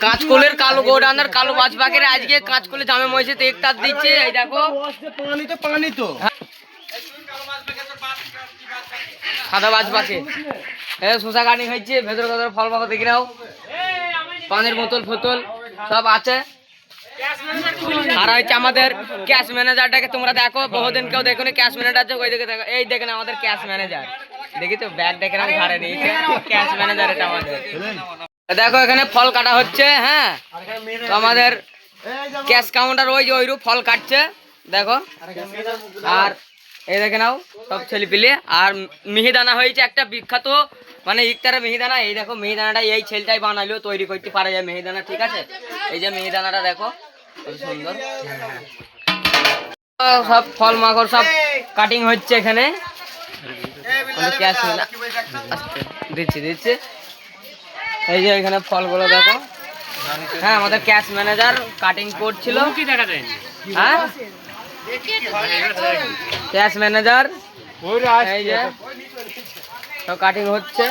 কাঁচকলের কালো গোডান আর কালো বাজবাকের আজকে কাঁচকলে জামে মহিষে তো এক তার দিচ্ছে। এই দেখো পানি তো সাদা বাজবাকে শোষা কাটি খাইছে, ভেতরে ভেতরে ফল পাকা দেখি নাও, পানির বোতল ফোতল সব আছে। আর হচ্ছে আমাদের ক্যাশ ম্যানেজারটাকে তোমরা দেখো, বহুদিন কেউ দেখো নি ক্যাশ ম্যানেজার। ওই দিকে দেখো, এই দেখেন আমাদের ক্যাশ ম্যানেজার, দেখি তো ব্যাগ দেখে নাম ঘাড়ে নিয়েছে ক্যাশ ম্যানেজার এটা আমাদের। দেখো এখানে ফল কাটা হচ্ছে। হ্যাঁ, তো আমাদের ক্যাশ কাউন্টার ওই যে ওইরূপ ফল কাটছে দেখো। আর এই দেখে নাও সব ছেলে পিলে। আর মিহিদানা হয়েছে একটা বিখ্যাত, মানে ইকতারে মিহিদানা। এই দেখো মিহিদানাটা এই ছেলেটাই বানাইলো, তৈরি করতে পারা যায় মিহিদানা, ঠিক আছে। এই যে মিহিদানাটা দেখো কত সুন্দর। সব ফল মাকড় সব কাটিং হচ্ছে এখানে। দিচ্ছি দিচ্ছি এই যে এখানে ফলগুলো দেখো। হ্যাঁ, আমাদের ক্যাশ ম্যানেজার কাটিং করছিল। হ্যাঁ, ক্যাশ ম্যানেজার এই যে সব কাটিং হচ্ছে।